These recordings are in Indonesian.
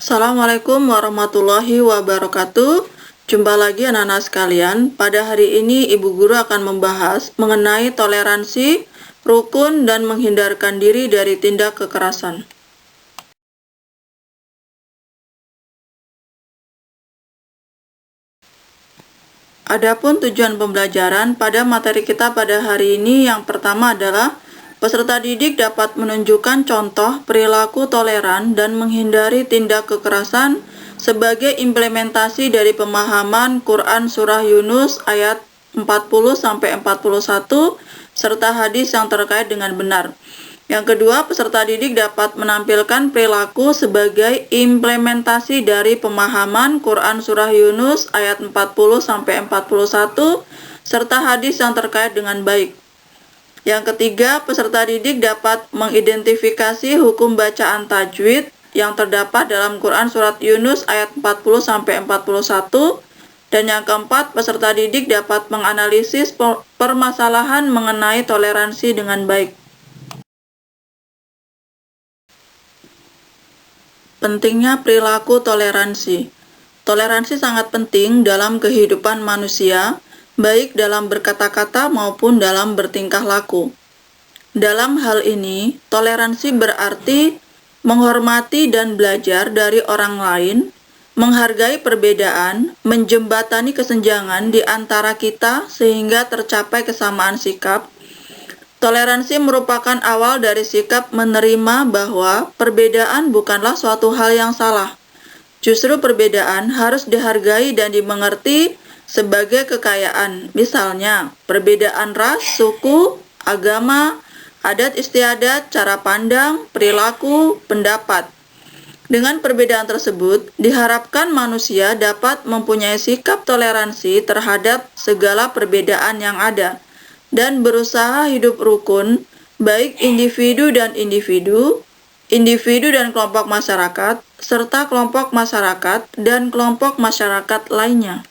Assalamualaikum warahmatullahi wabarakatuh. Jumpa lagi anak-anak sekalian. Pada hari ini Ibu Guru akan membahas mengenai toleransi, rukun, dan menghindarkan diri dari tindak kekerasan. Adapun tujuan pembelajaran pada materi kita pada hari ini yang pertama adalah peserta didik dapat menunjukkan contoh perilaku toleran dan menghindari tindak kekerasan sebagai implementasi dari pemahaman Quran Surah Yunus ayat 40-41 serta hadis yang terkait dengan benar. Yang kedua, peserta didik dapat menampilkan perilaku sebagai implementasi dari pemahaman Quran Surah Yunus ayat 40-41 serta hadis yang terkait dengan baik. Yang ketiga, peserta didik dapat mengidentifikasi hukum bacaan tajwid yang terdapat dalam Quran Surat Yunus ayat 40-41. Dan yang keempat, peserta didik dapat menganalisis permasalahan mengenai toleransi dengan baik. Pentingnya perilaku toleransi. Toleransi sangat penting dalam kehidupan manusia, baik dalam berkata-kata maupun dalam bertingkah laku. Dalam hal ini, toleransi berarti menghormati dan belajar dari orang lain, menghargai perbedaan, menjembatani kesenjangan di antara kita sehingga tercapai kesamaan sikap. Toleransi merupakan awal dari sikap menerima bahwa perbedaan bukanlah suatu hal yang salah. Justru perbedaan harus dihargai dan dimengerti sebagai kekayaan. Misalnya, perbedaan ras, suku, agama, adat istiadat, cara pandang, perilaku, pendapat. Dengan perbedaan tersebut, diharapkan manusia dapat mempunyai sikap toleransi terhadap segala perbedaan yang ada dan berusaha hidup rukun, baik individu dan individu dan kelompok masyarakat, serta kelompok masyarakat dan kelompok masyarakat lainnya.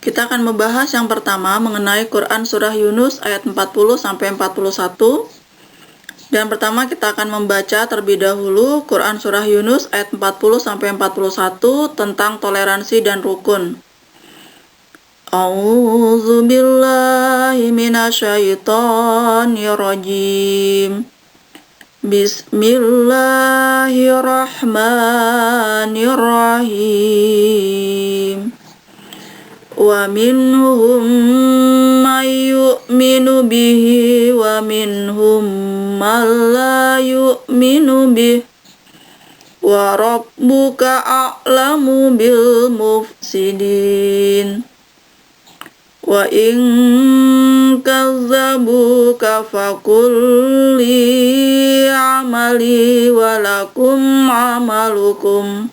Kita akan membahas yang pertama mengenai Quran Surah Yunus ayat 40-41. Dan pertama kita akan membaca terlebih dahulu Quran Surah Yunus ayat 40-41 tentang toleransi dan rukun. A'udzu billahi minasyaitonir rajim. Bismillahirrahmanirrahim. Wa minhum may yu'minu bihi wa minhum man la yu'minu bihi wa rabbuka a'lamu bil mufsidin wa in kazzabuka faqul li amali wa lakum amalukum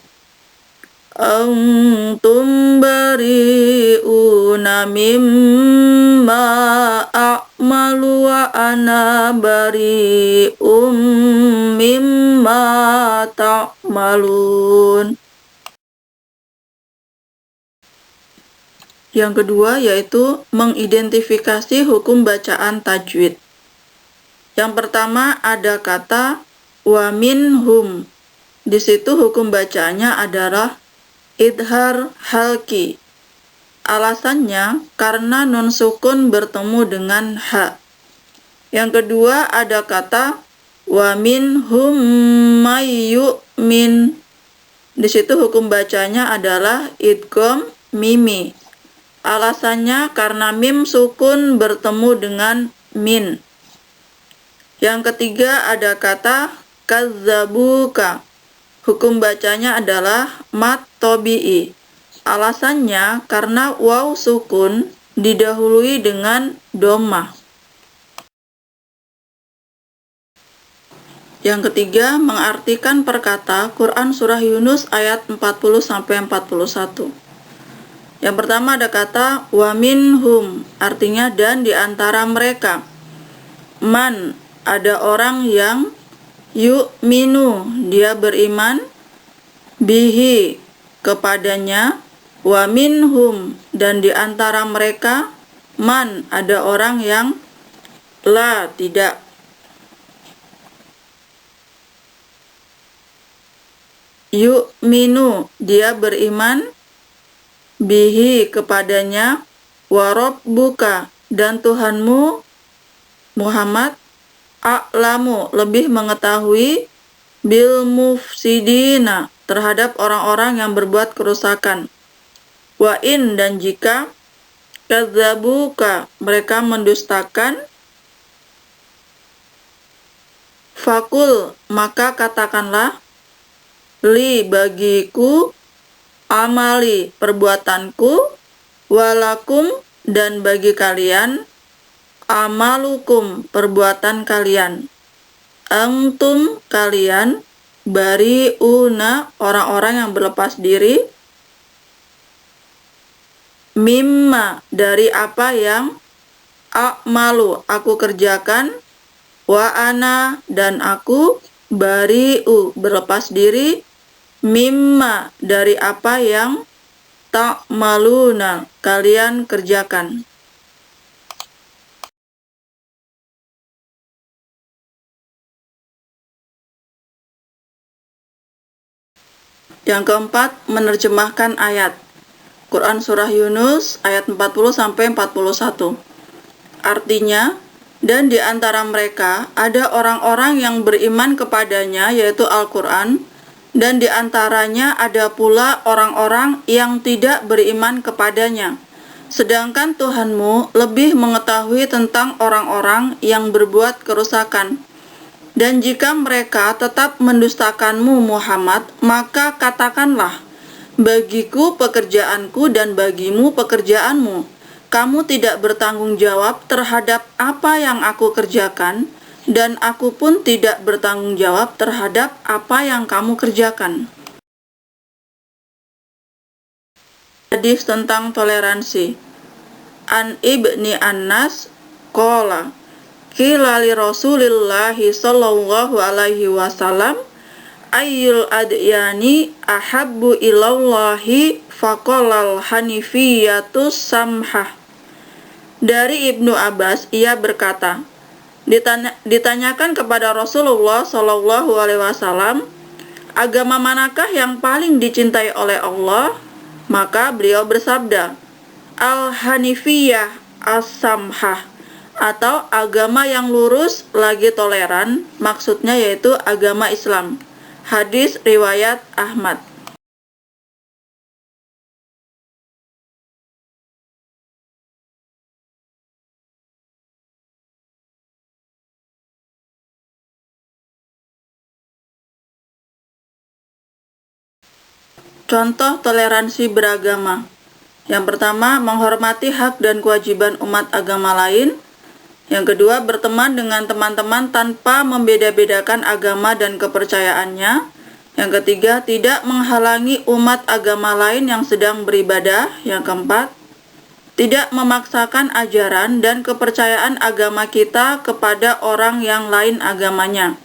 antum bari'una mimma a'malu wa ana bari'um mimma ta'malun. Yang kedua yaitu mengidentifikasi hukum bacaan tajwid. Yang pertama ada kata wa minhum. Di situ hukum bacaannya adalah idhar halki. Alasannya karena nun sukun bertemu dengan ha. Yang kedua ada kata wa minhum may yu'min. Di situ hukum bacanya adalah idgham mimi. Alasannya karena mim sukun bertemu dengan min. Yang ketiga ada kata kazzabuka. Hukum bacanya adalah mat tobi'i. Alasannya karena waw sukun didahului dengan dhammah. Yang ketiga mengartikan perkata Quran Surah Yunus ayat 40-41. Yang pertama ada kata wa minhum, artinya dan di antara mereka. Man, ada orang yang yu'minu, dia beriman, bihi, kepadanya, wa minhum, dan di antara mereka, man, ada orang yang La, tidak. Yu'minu, dia beriman. Bihi, kepadanya. Warabbuka, dan Tuhanmu Muhammad a'lamu, lebih mengetahui. Bil mufsidina, terhadap orang-orang yang berbuat kerusakan. Wa in, dan jika. Kadzabuka, mereka mendustakan. Fakul, maka katakanlah. Li, bagiku. Amali, perbuatanku. Walakum, dan bagi kalian. Amalukum, perbuatan kalian. Antum, kalian. Bari'una, orang-orang yang berlepas diri. Mimma, dari apa yang. A'malu, aku kerjakan. Wa ana, dan aku. Bari'u, berlepas diri. Mimma, dari apa yang. Ta'maluna, kalian kerjakan. Yang keempat, menerjemahkan ayat. Quran Surah Yunus ayat 40-41. Artinya, dan di antara mereka ada orang-orang yang beriman kepadanya, yaitu Al-Quran, dan di antaranya ada pula orang-orang yang tidak beriman kepadanya. Sedangkan Tuhanmu lebih mengetahui tentang orang-orang yang berbuat kerusakan. Dan jika mereka tetap mendustakanmu Muhammad, maka katakanlah, bagiku pekerjaanku dan bagimu pekerjaanmu. Kamu tidak bertanggung jawab terhadap apa yang aku kerjakan, dan aku pun tidak bertanggung jawab terhadap apa yang kamu kerjakan. Hadis tentang toleransi. An Ibni Anas qala qila li Rasulillahi sallallahu alaihi wasallam ayyul adyani ahabbu ilallahi faqalal hanifiyatus samhah. Dari Ibnu Abbas, ia berkata, ditanyakan kepada Rasulullah sallallahu alaihi wasallam, agama manakah yang paling dicintai oleh Allah? Maka beliau bersabda, Al-Hanifiyah As-Samhah, atau agama yang lurus lagi toleran, maksudnya yaitu agama Islam. Hadis riwayat Ahmad. Contoh toleransi beragama. Yang pertama, menghormati hak dan kewajiban umat agama lain. Yang kedua, berteman dengan teman-teman tanpa membeda-bedakan agama dan kepercayaannya. Yang ketiga, tidak menghalangi umat agama lain yang sedang beribadah. Yang keempat, tidak memaksakan ajaran dan kepercayaan agama kita kepada orang yang lain agamanya.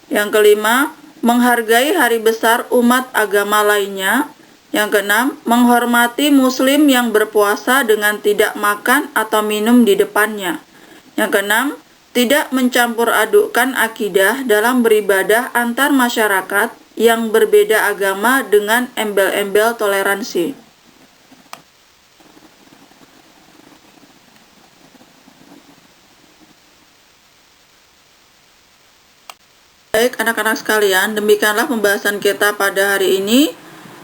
Yang kelima, menghargai hari besar umat agama lainnya. Yang keenam, menghormati muslim yang berpuasa dengan tidak makan atau minum di depannya. Yang keenam, tidak mencampur adukkan akidah dalam beribadah antar masyarakat yang berbeda agama dengan embel-embel toleransi. Baik anak-anak sekalian, demikianlah pembahasan kita pada hari ini.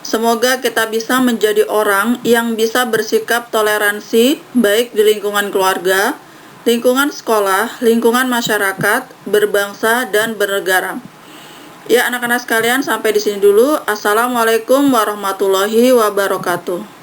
Semoga kita bisa menjadi orang yang bisa bersikap toleransi baik di lingkungan keluarga, lingkungan sekolah, lingkungan masyarakat, berbangsa, dan bernegara. Ya anak-anak sekalian, sampai di sini dulu. Assalamualaikum warahmatullahi wabarakatuh.